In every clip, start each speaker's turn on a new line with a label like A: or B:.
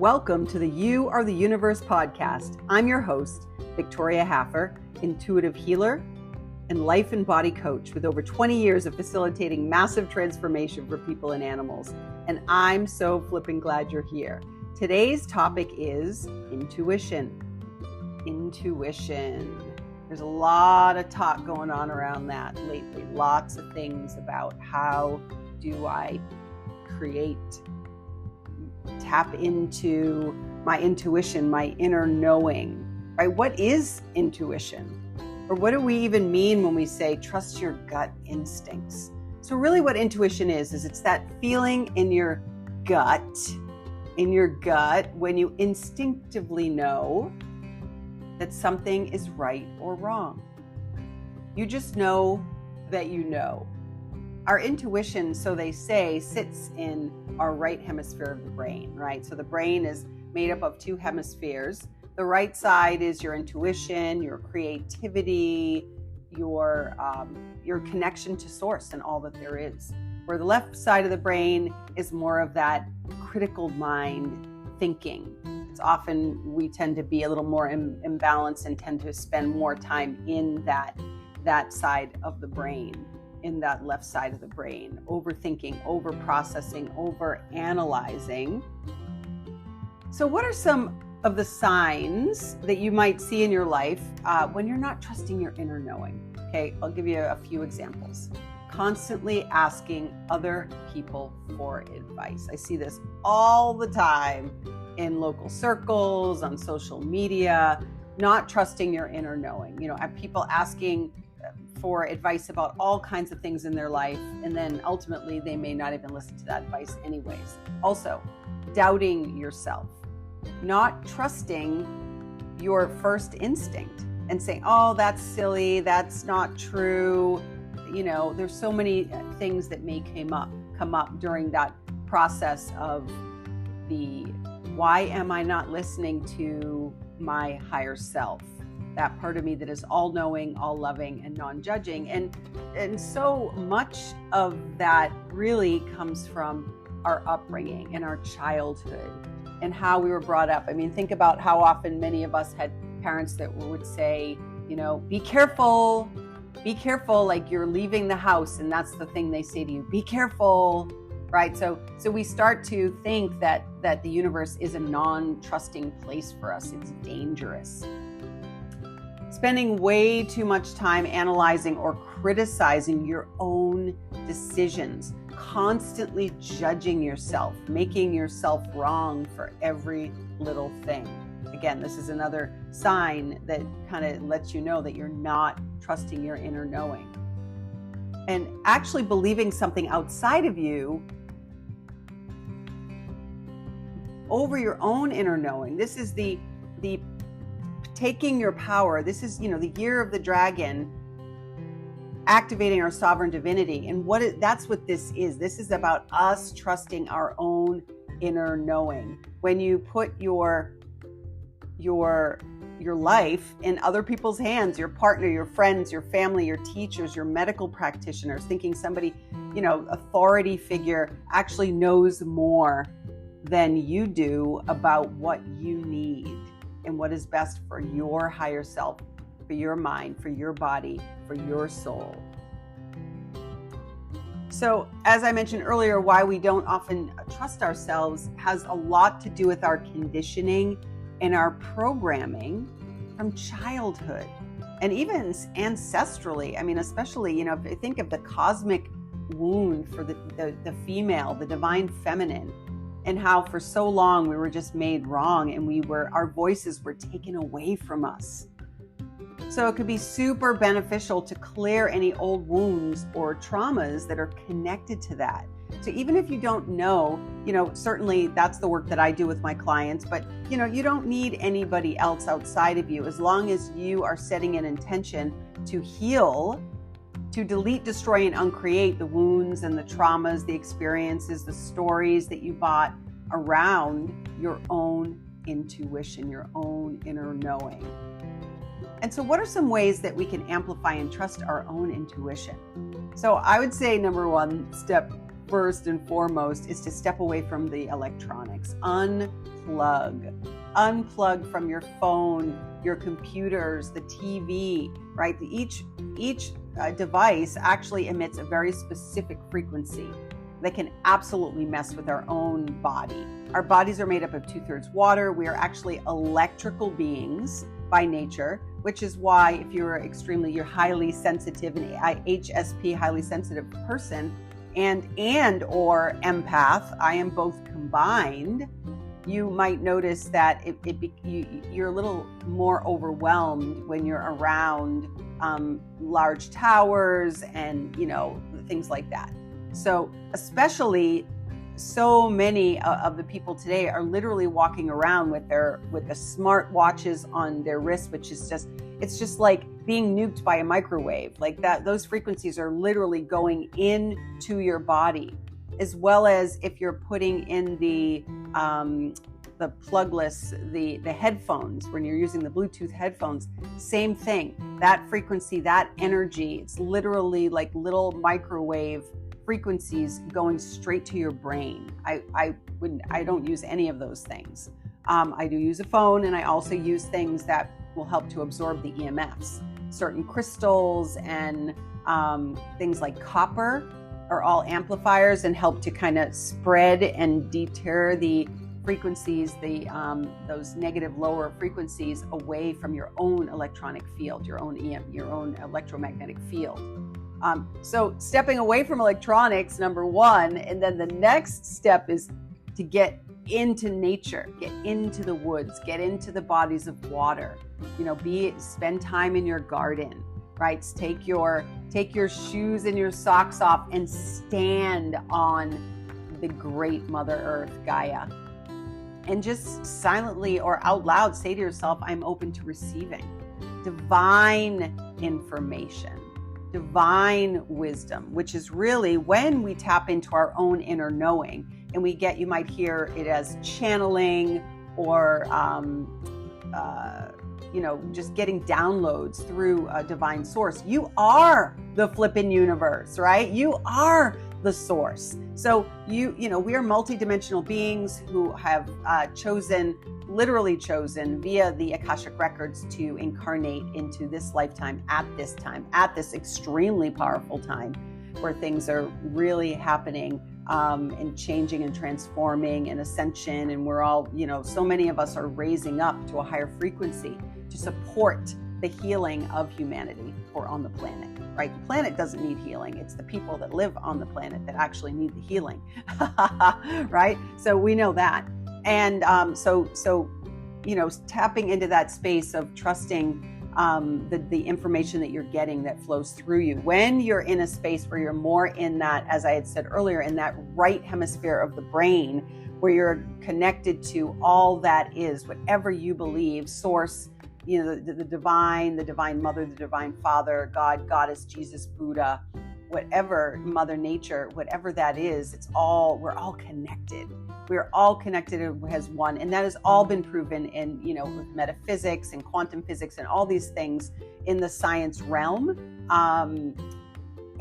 A: Welcome to the You Are the Universe podcast. I'm your host, Victoria Haffer, intuitive healer and life and body coach with over 20 years of facilitating massive transformation for people and animals. And I'm so flipping glad you're here. Today's topic is intuition. Intuition. There's a lot of talk going on around that lately. Lots of things about how do I tap into my intuition, my inner knowing, right? What is intuition? Or what do we even mean when we say trust your gut instincts? So really what intuition is it's that feeling in your gut when you instinctively know that something is right or wrong. You just know that you know. Our intuition, so they say, sits in our right hemisphere of the brain, right? So the brain is made up of two hemispheres. The right side is your intuition, your creativity, your connection to source and all that there is. Where the left side of the brain is more of that critical mind thinking. It's often we tend to be a little more imbalanced and tend to spend more time in that side of the brain. In that left side of the brain, overthinking, over-processing, over-analyzing. So what are some of the signs that you might see in your life when you're not trusting your inner knowing? Okay, I'll give you a few examples. Constantly asking other people for advice. I see this all the time in local circles, on social media, not trusting your inner knowing. You know, people asking for advice about all kinds of things in their life, and then ultimately they may not even listen to that advice anyways. Also, doubting yourself, not trusting your first instinct and saying, oh, that's silly, that's not true. You know, there's so many things that may come up during that process of the why am I not listening to my higher self? That part of me that is all-knowing, all-loving, and non-judging. And so much of that really comes from our upbringing and our childhood and how we were brought up. I mean, think about how often many of us had parents that would say, you know, be careful, like you're leaving the house, and that's the thing they say to you, be careful, right? So we start to think that the universe is a non-trusting place for us. It's dangerous. Spending way too much time analyzing or criticizing your own decisions, constantly judging yourself, making yourself wrong for every little thing. Again, this is another sign that kind of lets you know that you're not trusting your inner knowing. And actually believing something outside of you over your own inner knowing. This is the taking your power. This is, the year of the dragon, activating our sovereign divinity. And that's what this is. This is about us trusting our own inner knowing. When you put your life in other people's hands, your partner, your friends, your family, your teachers, your medical practitioners, thinking somebody, authority figure actually knows more than you do about what you need and what is best for your higher self, for your mind, for your body, for your soul. So, as I mentioned earlier, why we don't often trust ourselves has a lot to do with our conditioning and our programming from childhood and even ancestrally. I mean, especially, if you think of the cosmic wound for the female, the divine feminine, and how for so long we were just made wrong and our voices were taken away from us. So it could be super beneficial to clear any old wounds or traumas that are connected to that. So even if you don't know, certainly that's the work that I do with my clients, but you don't need anybody else outside of you as long as you are setting an intention to heal, to delete, destroy, and uncreate the wounds and the traumas, the experiences, the stories that you bought around your own intuition, your own inner knowing. And so what are some ways that we can amplify and trust our own intuition? So I would say number one step first and foremost is to step away from the electronics. Unplug from your phone, your computers, the TV, right? Each device actually emits a very specific frequency that can absolutely mess with our own body. Our bodies are made up of 2/3 water. We are actually electrical beings by nature, which is why if you're highly sensitive, an HSP, highly sensitive person, and or empath, I am both combined, you might notice that you're a little more overwhelmed when you're around large towers and things like that. So especially so many of the people today are literally walking around with the smart watches on their wrists, which is just like being nuked by a microwave. Like that, those frequencies are literally going into your body, as well as if you're putting in the plugless, the headphones, when you're using the Bluetooth headphones, same thing. That frequency, that energy, it's literally like little microwave frequencies going straight to your brain. I don't use any of those things. I do use a phone, and I also use things that will help to absorb the EMFs. Certain crystals and things like copper are all amplifiers and help to kind of spread and deter the frequencies, those negative lower frequencies away from your own electronic field, your own electromagnetic field. So stepping away from electronics, number one, and then the next step is to get into nature, get into the woods, get into the bodies of water. Spend time in your garden, right? Take your shoes and your socks off and stand on the great Mother Earth, Gaia. And just silently or out loud say to yourself, I'm open to receiving divine information, divine wisdom, which is really when we tap into our own inner knowing and you might hear it as channeling or, just getting downloads through a divine source. You are the flippin' universe, right? You are the source. So we are multidimensional beings who have literally chosen via the Akashic Records to incarnate into this lifetime at this extremely powerful time where things are really happening and changing and transforming and ascension. And we're all, so many of us are raising up to a higher frequency to support the healing of humanity or on the planet, right? The planet doesn't need healing. It's the people that live on the planet that actually need the healing, right? So we know that. And so tapping into that space of trusting the information that you're getting that flows through you. When you're in a space where you're more in that, as I had said earlier, in that right hemisphere of the brain, where you're connected to all that is, whatever you believe, source, the divine mother, the divine father, God, goddess, Jesus, Buddha, whatever, Mother Nature, whatever that is, we're all connected. We're all connected as one. And that has all been proven in, with metaphysics and quantum physics and all these things in the science realm.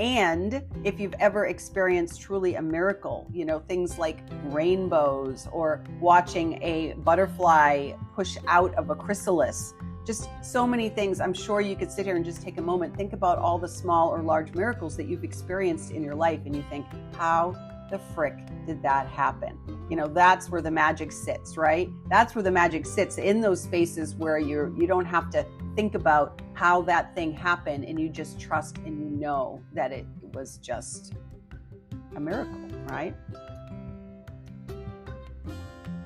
A: And if you've ever experienced truly a miracle, things like rainbows or watching a butterfly push out of a chrysalis, just so many things. I'm sure you could sit here and just take a moment, think about all the small or large miracles that you've experienced in your life, and you think, how the frick did that happen? That's where the magic sits, right? That's where the magic sits, in those spaces where you don't have to think about how that thing happened, and you just trust and you know that it was just a miracle, right?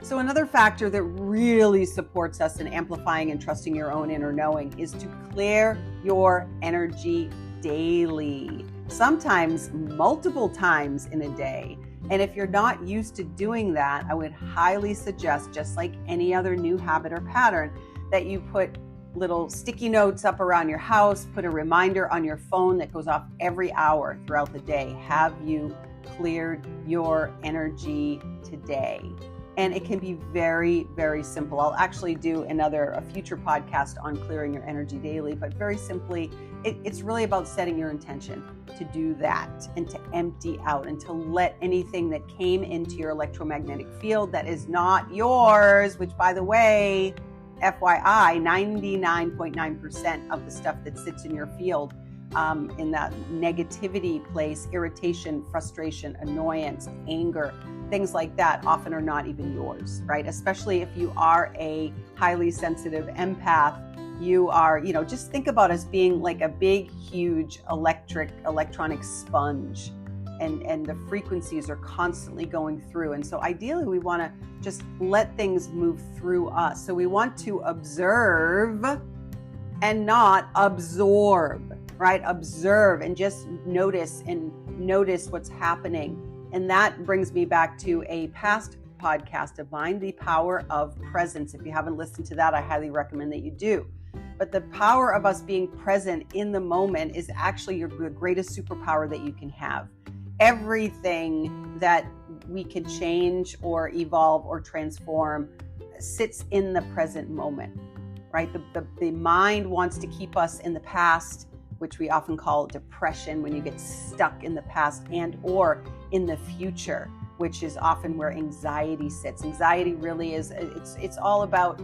A: So another factor that really supports us in amplifying and trusting your own inner knowing is to clear your energy daily, sometimes multiple times in a day. And if you're not used to doing that, I would highly suggest, just like any other new habit or pattern, that you put little sticky notes up around your house, put a reminder on your phone that goes off every hour throughout the day. Have you cleared your energy today? And it can be very, very simple. I'll actually do a future podcast on clearing your energy daily, but very simply, it's really about setting your intention to do that and to empty out and to let anything that came into your electromagnetic field that is not yours, which, by the way, FYI, 99.9% of the stuff that sits in your field, in that negativity place, irritation, frustration, annoyance, anger, things like that often are not even yours, right? Especially if you are a highly sensitive empath. You are, just think about us being like a big, huge electronic sponge, and the frequencies are constantly going through. And so ideally we want to just let things move through us. So we want to observe and not absorb, right? Observe and just notice what's happening. And that brings me back to a past podcast of mine, The Power of Presence. If you haven't listened to that, I highly recommend that you do. But the power of us being present in the moment is actually your greatest superpower that you can have. Everything that we can change or evolve or transform sits in the present moment, right? The mind wants to keep us in the past, which we often call depression, when you get stuck in the past, and or in the future, which is often where anxiety sits. Anxiety really is, it's all about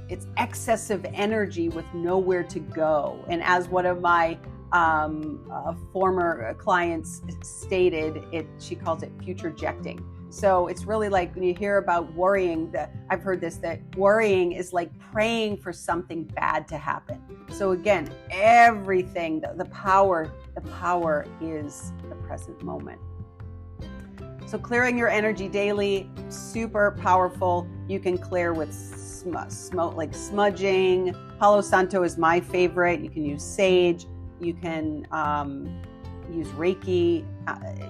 A: it's excessive energy with nowhere to go. And as one of my former clients stated, she calls it future-jecting. So it's really like when you hear about worrying, I've heard that worrying is like praying for something bad to happen. So again, everything, the power is the present moment. So clearing your energy daily, super powerful. You can clear with smoke, like smudging. Palo Santo is my favorite. You can use sage. You can use Reiki.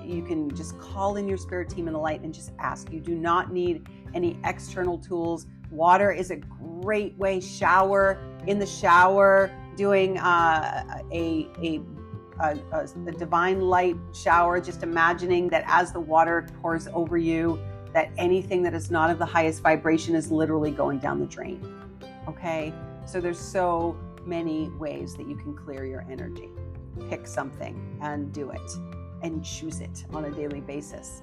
A: You can just call in your spirit team in the light and just ask. You do not need any external tools. Water is a great way. Shower, in the shower, doing a divine light shower, just imagining that as the water pours over you, that anything that is not of the highest vibration is literally going down the drain. Okay? So there's so many ways that you can clear your energy. Pick something and do it, and choose it on a daily basis.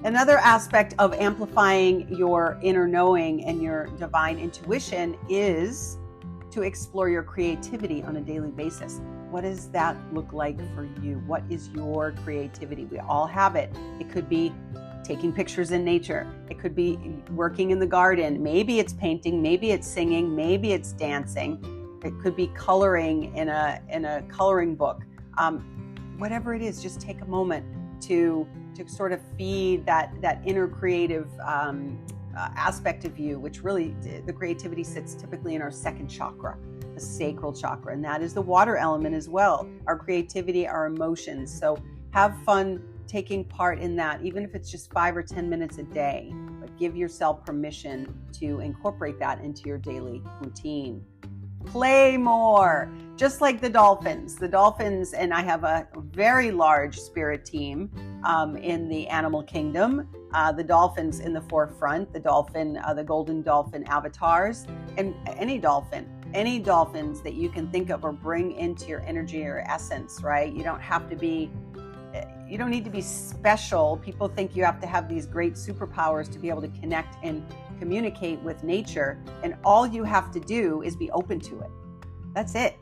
A: Another aspect of amplifying your inner knowing and your divine intuition is to explore your creativity on a daily basis. What does that look like for you? What is your creativity? We all have it. It could be taking pictures in nature. It could be working in the garden. Maybe it's painting, maybe it's singing, maybe it's dancing. It could be coloring in a coloring book. Whatever it is, just take a moment to sort of feed that inner creative aspect of you, which really, the creativity sits typically in our second chakra, the sacral chakra, and that is the water element as well. Our creativity, our emotions. So have fun taking part in that, even if it's just 5 or 10 minutes a day, but give yourself permission to incorporate that into your daily routine. Play more, just like the dolphins. The dolphins, and I have a very large spirit team in the animal kingdom. The dolphins in the forefront, the golden dolphin avatars, and any dolphins that you can think of or bring into your energy or essence, right? You don't need to be special. People think you have to have these great superpowers to be able to connect and communicate with nature, and all you have to do is be open to it. That's it.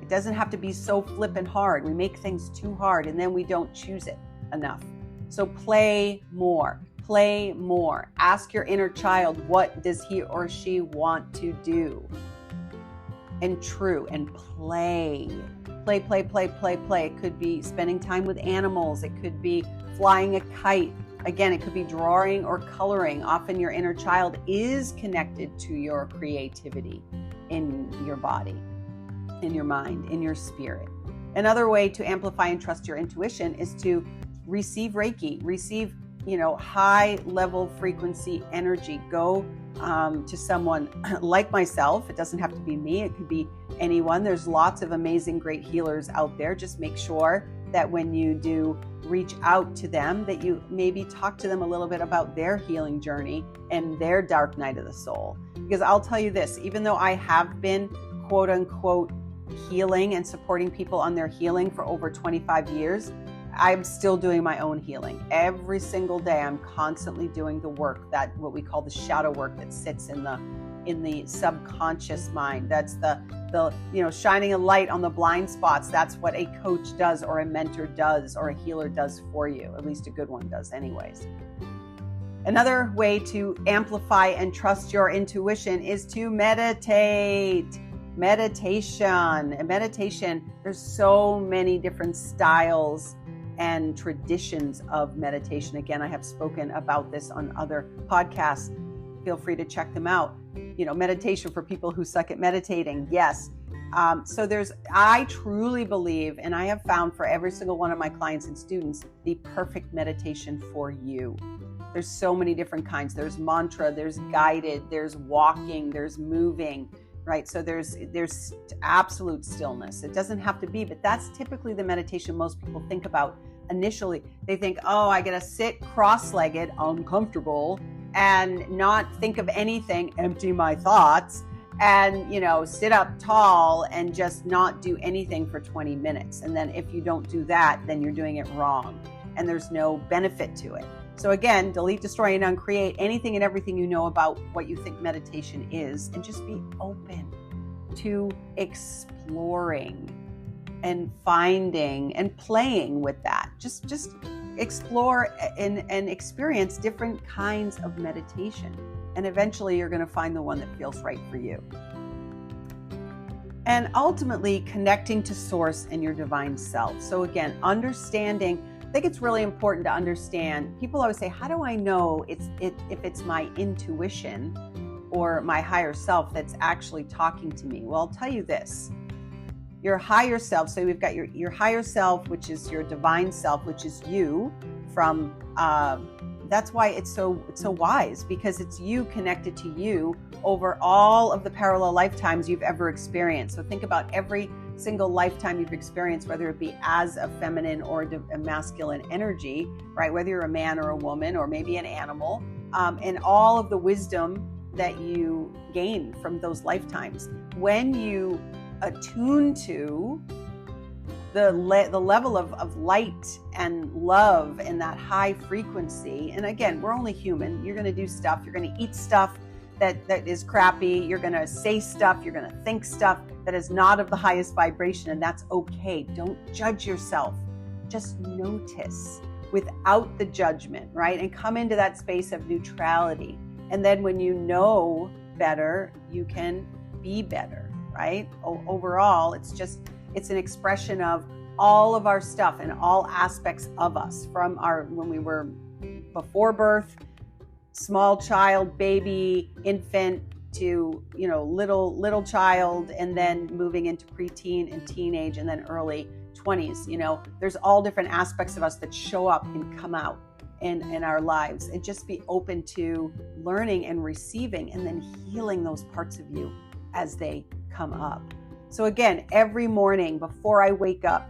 A: It doesn't have to be so flippin' hard. We make things too hard and then we don't choose it enough. So play more. Ask your inner child, what does he or she want to do? And play. Play. It could be spending time with animals. It could be flying a kite. Again, it could be drawing or coloring. Often your inner child is connected to your creativity in your body, in your mind, in your spirit. Another way to amplify and trust your intuition is to receive Reiki, receive, high level frequency energy. Go to someone like myself. It doesn't have to be me. It could be anyone. There's lots of amazing, great healers out there. Just make sure that when you do reach out to them, that you maybe talk to them a little bit about their healing journey and their dark night of the soul. Because I'll tell you this, even though I have been quote unquote healing and supporting people on their healing for over 25 years, I'm still doing my own healing. Every single day, I'm constantly doing the work, that what we call the shadow work that sits in the subconscious mind. That's the shining a light on the blind spots. That's what a coach does, or a mentor does, or a healer does for you. At least a good one does anyways. Another way to amplify and trust your intuition is to meditate. Meditation, there's so many different styles and traditions of meditation. Again, I have spoken about this on other podcasts. Feel free to check them out. Meditation for people who suck at meditating. Yes. I truly believe, and I have found for every single one of my clients and students, the perfect meditation for you. There's so many different kinds. There's mantra, there's guided, there's walking, there's moving, right? So there's absolute stillness. It doesn't have to be, but that's typically the meditation most people think about initially. They think, oh, I gotta sit cross-legged, uncomfortable, and not think of anything, empty my thoughts, and sit up tall and just not do anything for 20 minutes. And then if you don't do that, then you're doing it wrong, and there's no benefit to it. So again, delete, destroy, and uncreate anything and everything you know about what you think meditation is, and just be open to exploring and finding and playing with that. Just explore and experience different kinds of meditation, and eventually you're going to find the one that feels right for you. And ultimately connecting to source and your divine self. So again, understanding, I think it's really important to understand. People always say, how do I know if it's my intuition or my higher self that's actually talking to me? Well, I'll tell you this. Your higher self, so we've got your higher self, which is your divine self, which is you from, that's why it's so wise, because it's you connected to you over all of the parallel lifetimes you've ever experienced. So think about every single lifetime you've experienced, whether it be as a feminine or a masculine energy, right? Whether you're a man or a woman or maybe an animal, and all of the wisdom that you gain from those lifetimes. When you attune to the level of light and love and that high frequency, and again, we're only human. You're going to do stuff. You're going to eat stuff that is crappy. You're going to say stuff. You're going to think stuff that is not of the highest vibration, and that's okay. Don't judge yourself. Just notice without the judgment, right? And come into that space of neutrality. And then when you know better, you can be better, right? Overall, it's an expression of all of our stuff and all aspects of us, from when we were before birth, small child, baby, infant, to little child, and then moving into preteen and teenage, and then early 20s. There's all different aspects of us that show up and come out in our lives, and just be open to learning and receiving, and then healing those parts of you as they come up. So again, every morning before I wake up,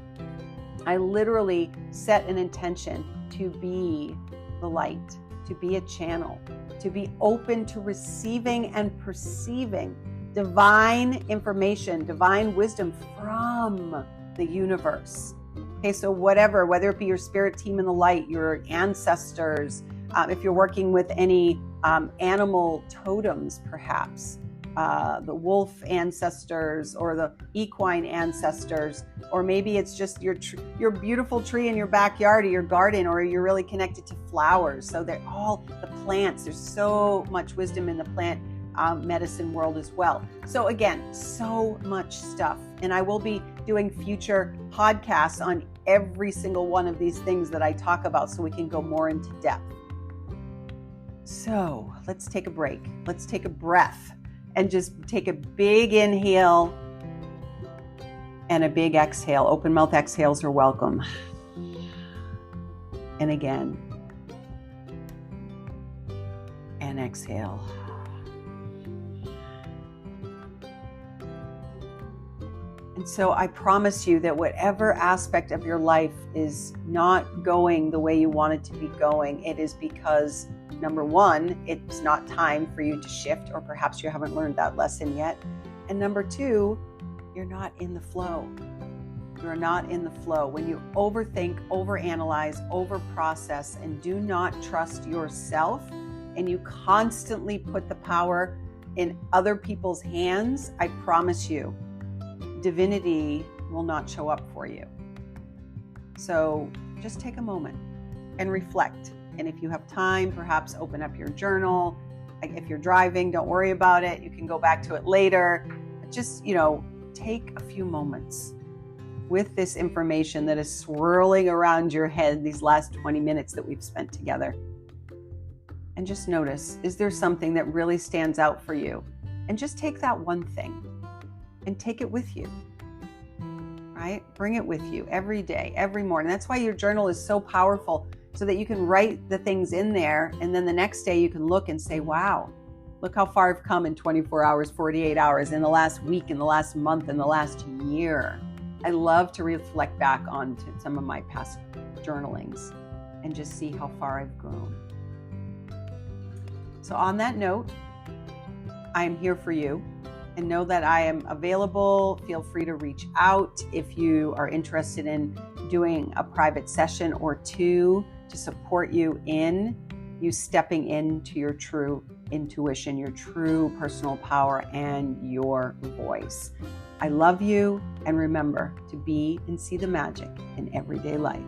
A: I literally set an intention to be the light, to be a channel, to be open to receiving and perceiving divine information, divine wisdom from the universe. Okay, so whether it be your spirit team in the light, your ancestors, if you're working with any animal totems, perhaps, the wolf ancestors or the equine ancestors, or maybe it's just your beautiful tree in your backyard or your garden, or you're really connected to flowers. So they're all the plants. There's so much wisdom in the plant medicine world as well. So again, so much stuff. And I will be doing future podcasts on every single one of these things that I talk about, so we can go more into depth. So let's take a break. Let's take a breath and just take a big inhale and a big exhale. Open mouth exhales are welcome. And again, and exhale. And so I promise you that whatever aspect of your life is not going the way you want it to be going, it is because, number one, it's not time for you to shift, or perhaps you haven't learned that lesson yet. And number two, you're not in the flow. You're not in the flow. When you overthink, overanalyze, overprocess, and do not trust yourself, and you constantly put the power in other people's hands, I promise you, divinity will not show up for you. So just take a moment and reflect. And if you have time, perhaps open up your journal. If you're driving, don't worry about it. You can go back to it later. Just, take a few moments with this information that is swirling around your head these last 20 minutes that we've spent together. And just notice, is there something that really stands out for you? And just take that one thing and take it with you, right? Bring it with you every day, every morning. That's why your journal is so powerful, so that you can write the things in there. And then the next day you can look and say, wow, look how far I've come in 24 hours, 48 hours, in the last week, in the last month, in the last year. I love to reflect back on some of my past journalings and just see how far I've grown. So on that note, I am here for you, and know that I am available. Feel free to reach out if you are interested in doing a private session or two to support you in you stepping into your true intuition, your true personal power, and your voice. I love you, and remember to be and see the magic in everyday life.